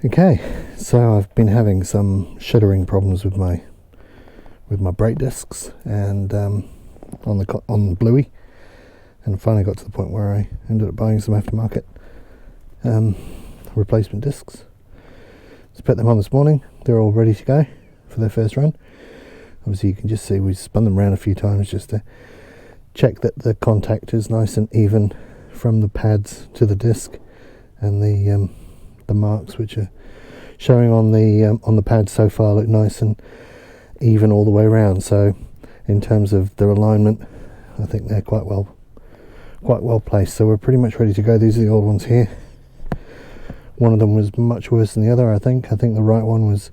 Okay, so I've been having some shuddering problems with my brake discs and on the Bluey, and finally got to the point where I ended up buying some aftermarket replacement discs. Just put them on this morning. They're all ready to go for their first run. Obviously you can just see we spun them around a few times just to check that the contact is nice and even from the pads to the disc, and the marks which are showing on the pads so far look nice and even all the way around. So in terms of their alignment, I think they're quite well placed. So we're pretty much ready to go. These are the old ones here. One of them was much worse than the other. I think the right one was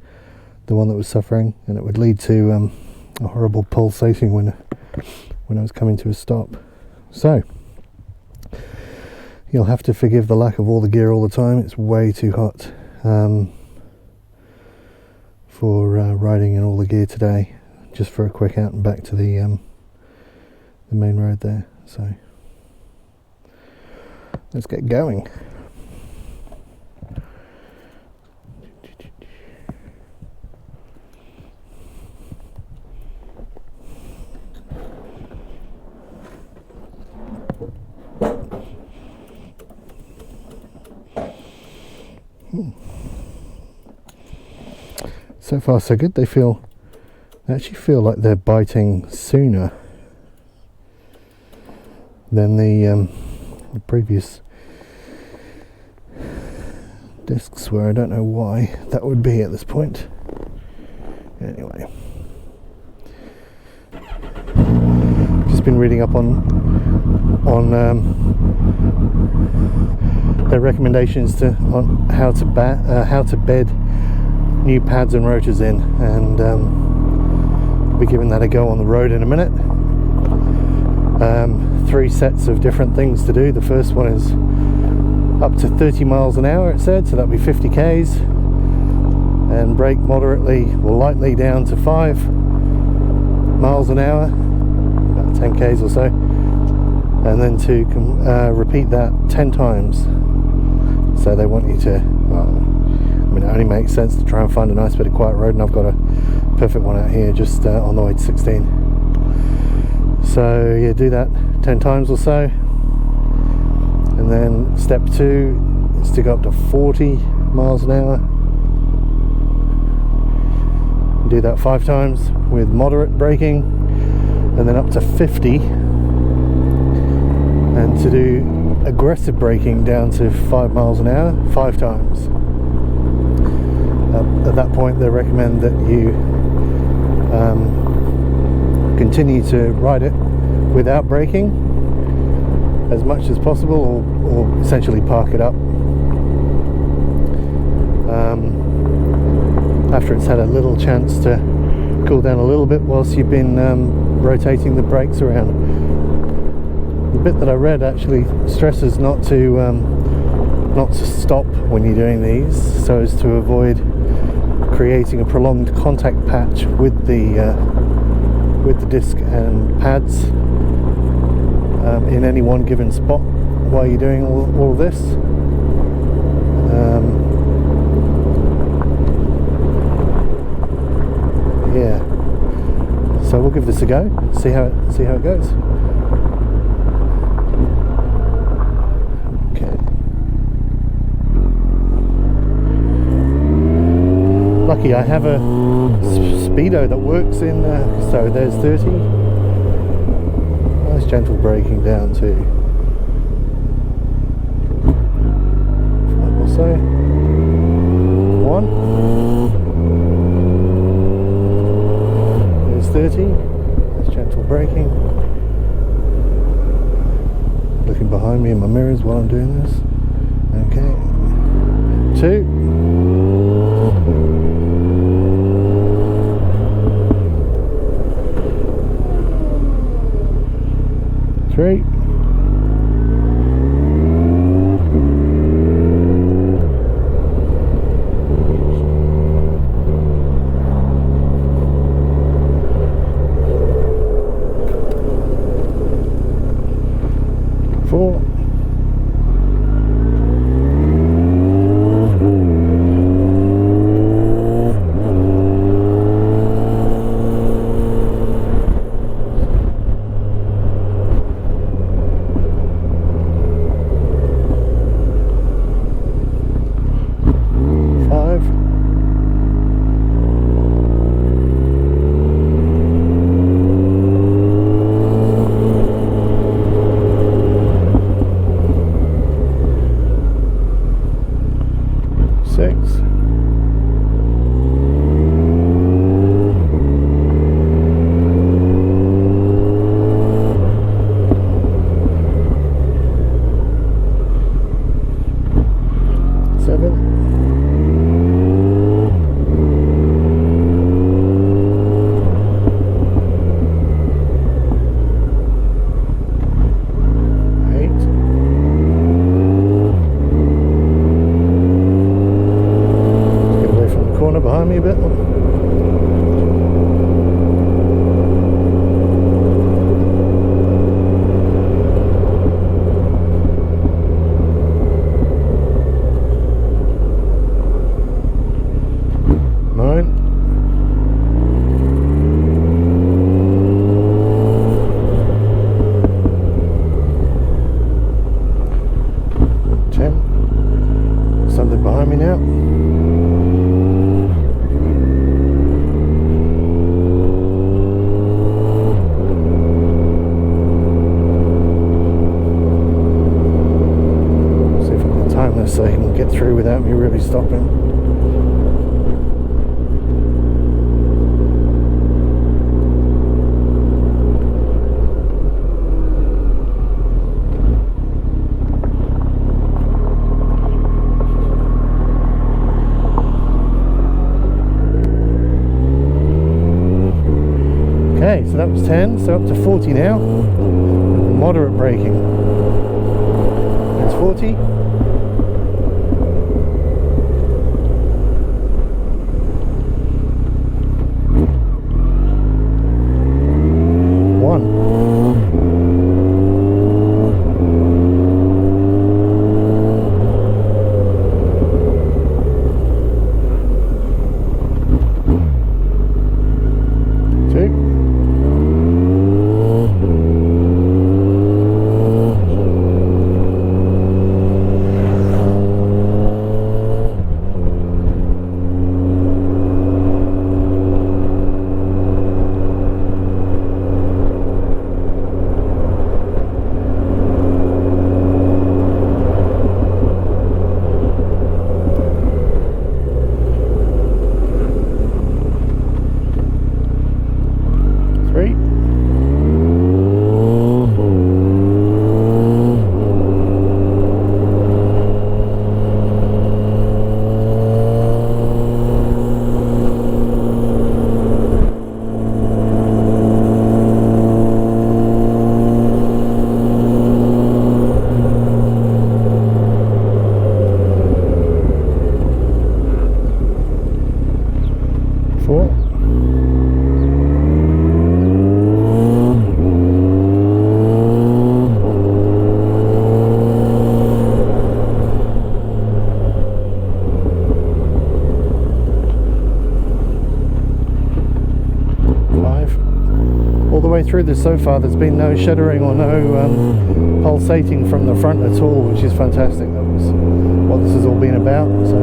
the one that was suffering, and it would lead to a horrible pulsating when I was coming to a stop. So you'll have to forgive the lack of all the gear all the time. It's way too hot for riding in all the gear today, just for a quick out and back to the main road there. So let's get going. So far so good. They actually feel like they're biting sooner than the previous discs were. I don't know why that would be at this point. Anyway, just been reading up on their recommendations on how to bed new pads and rotors in, and I'll be giving that a go on the road in a minute. 3 sets of different things to do. The first one is up to 30 miles an hour, it said, so that'll be 50 k's, and brake moderately or lightly down to 5 miles an hour, about 10 k's or so, and then to repeat that 10 times. So they want you to, it only makes sense to try and find a nice bit of quiet road, and I've got a perfect one out here just on the way to 16. So yeah, do that 10 times or so, and then step 2 is to go up to 40 miles an hour. Do that 5 times with moderate braking, and then up to 50, and to do aggressive braking down to 5 miles an hour 5 times. At that point they recommend that you continue to ride it without braking as much as possible, or essentially park it up after it's had a little chance to cool down a little bit whilst you've been rotating the brakes around. The bit that I read actually stresses not to stop when you're doing these, so as to avoid creating a prolonged contact patch with the disc and pads in any one given spot while you're doing all of this. Yeah, so we'll give this a go, see how it goes. Lucky I have a speedo that works in so there's 30. Nice gentle braking down too. 5 or so. 1. There's 30. Nice gentle braking. Looking behind me in my mirrors while I'm doing this. Okay. 2. 3. 4. 7. Behind me a bit. 9. 10. Something behind me now. 5. So he can get through without me really stopping. Okay, so that was 10, so up to 40 now. Moderate braking. That's 40. 5. All the way through this so far there's been no shuddering or no pulsating from the front at all, which is fantastic. That was what this has all been about. So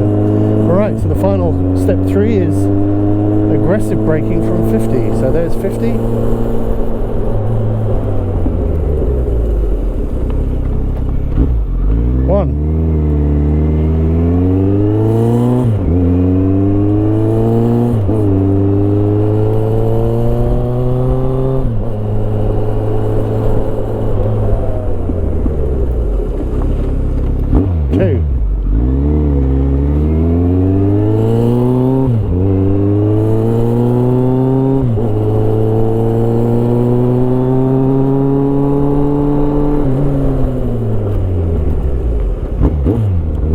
alright, so the final step 3 is aggressive braking from 50. So there's 50. 1. 2.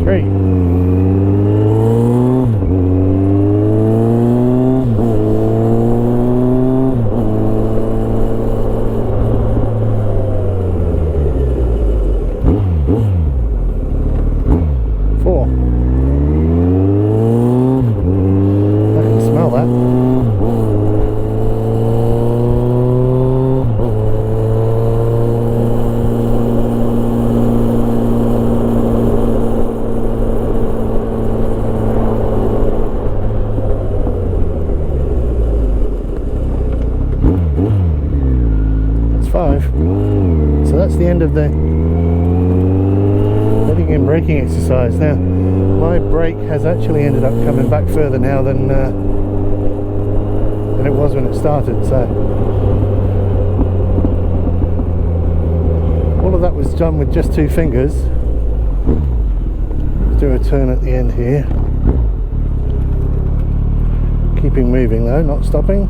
3. 4. I can smell that. 5. So that's the end of the letting in braking exercise. Now my brake has actually ended up coming back further now than it was when it started, so all of that was done with just 2 fingers. do a turn at the end here. Keeping moving though, not stopping.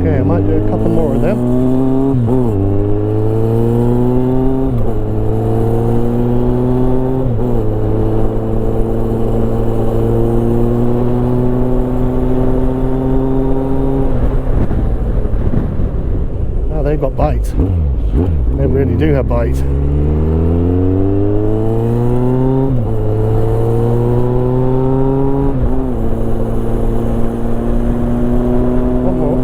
Okay, I might do a couple more of them. They've got bite. They really do have bite. One more.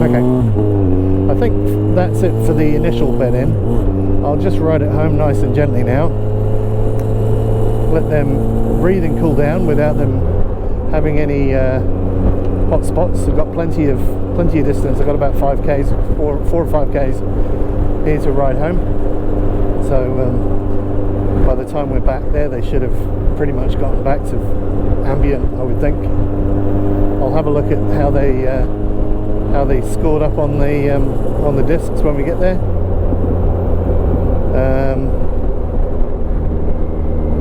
Okay. I think that's it for the initial bed in. I'll just ride it home nice and gently now. Let them breathe and cool down without them having any hot spots. We've got plenty of distance. I've got about 5Ks, 4 or 5Ks here to ride home. So by the time we're back there, they should have pretty much gotten back to ambient, I would think. I'll have a look at how they scored up on the discs when we get there.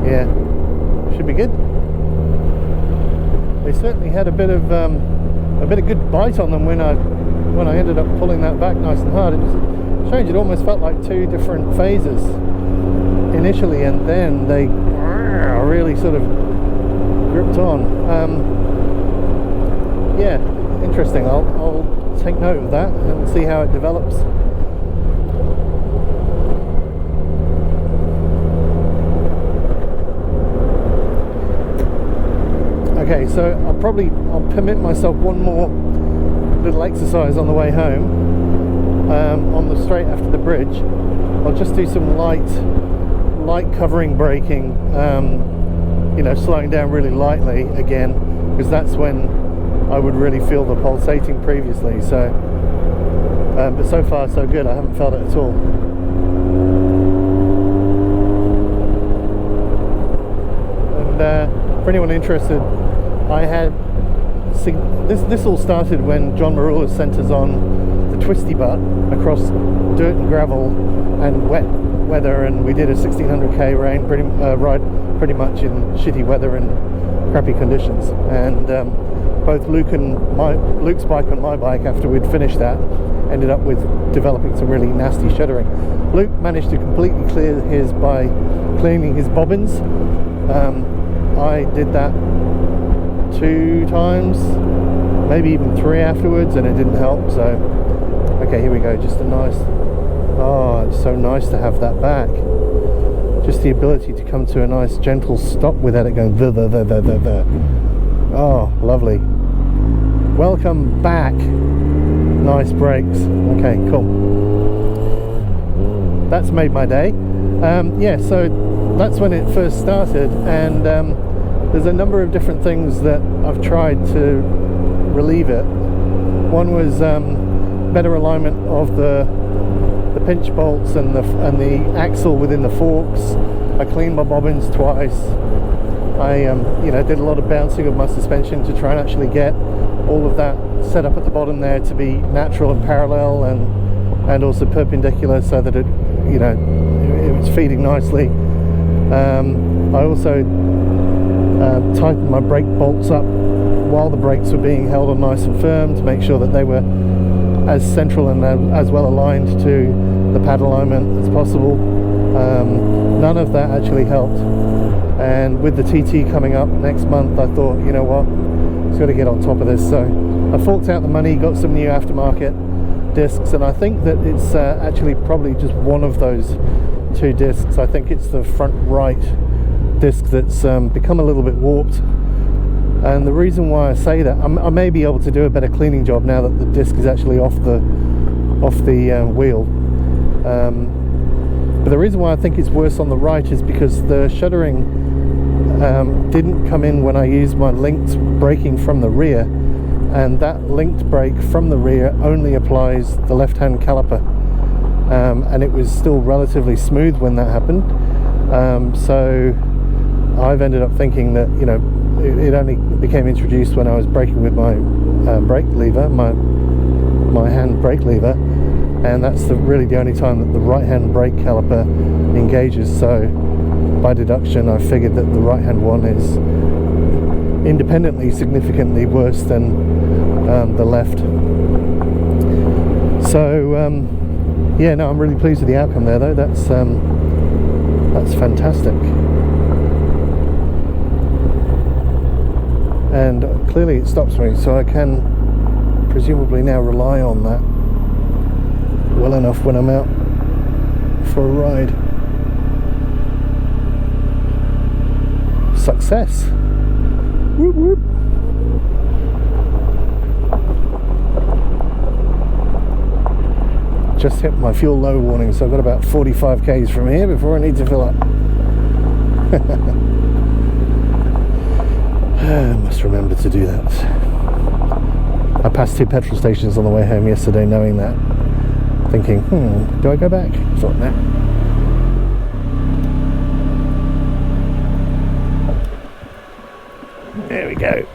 Yeah, should be good. They certainly had a bit of good bite on them when I ended up pulling that back nice and hard. It was strange. It almost felt like two different phases initially, and then they really sort of gripped on. Yeah, interesting. I'll take note of that and see how it develops. Okay, so I'll permit myself one more little exercise on the way home. On the straight after the bridge, I'll just do some light covering braking, slowing down really lightly again, because that's when I would really feel the pulsating previously. So, but so far so good. I haven't felt it at all. And for anyone interested, I had this all started when John Marula sent us on the twisty butt across dirt and gravel and wet weather, and we did a 1600k ride pretty much in shitty weather and crappy conditions. And both Luke's bike and my bike, after we'd finished that, ended up with developing some really nasty shuddering. Luke managed to completely clear his by cleaning his bobbins. I did that 2 times, maybe even 3 afterwards, and it didn't help. So okay, here we go. Just a nice, it's so nice to have that back. Just the ability to come to a nice gentle stop without it going the. Oh, lovely. Welcome back. Nice brakes. Okay, cool. That's made my day. Yeah, so that's when it first started, and there's a number of different things that I've tried to relieve it. One was better alignment of the pinch bolts and the axle within the forks. I cleaned my bobbins twice. I did a lot of bouncing of my suspension to try and actually get all of that set up at the bottom there to be natural and parallel, and also perpendicular, so that it was feeding nicely. I also tightened my brake bolts up while the brakes were being held on nice and firm to make sure that they were as central and as well aligned to the pad alignment as possible. None of that actually helped, and with the TT coming up next month, I thought, you know what, it's got to get on top of this. So I forked out the money, got some new aftermarket discs, and I think that it's actually probably just one of those 2 discs. I think it's the front right disc that's become a little bit warped, and the reason why I say that, I may be able to do a better cleaning job now that the disc is actually off the wheel, but the reason why I think it's worse on the right is because the shuddering didn't come in when I used my linked braking from the rear, and that linked brake from the rear only applies the left-hand caliper, and it was still relatively smooth when that happened. So I've ended up thinking that, it only became introduced when I was braking with my brake lever, my hand brake lever, and that's really the only time that the right hand brake caliper engages. So by deduction I figured that the right hand one is independently significantly worse than the left. So yeah, no, I'm really pleased with the outcome there though. That's fantastic. And clearly it stops me, so I can presumably now rely on that well enough when I'm out for a ride. Success! Whoop whoop! Just hit my fuel low warning, so I've got about 45 k's from here before I need to fill up. I must remember to do that. I passed 2 petrol stations on the way home yesterday knowing that, thinking, do I go back? I thought, nah. There we go.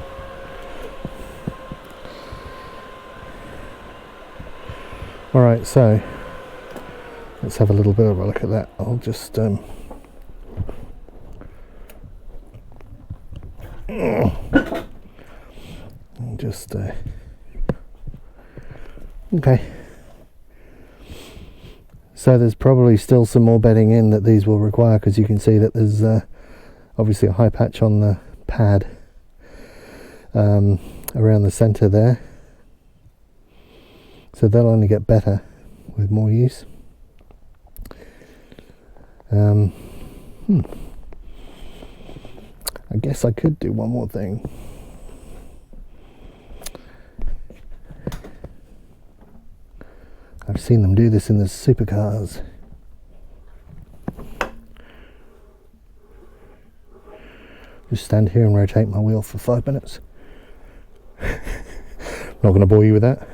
Alright, so let's have a little bit of a look at that. I'll just okay. So there's probably still some more bedding in that these will require, because you can see that there's obviously a high patch on the pad around the center there. So they'll only get better with more use. I guess I could do one more thing. I've seen them do this in the supercars. Just stand here and rotate my wheel for 5 minutes. Not going to bore you with that.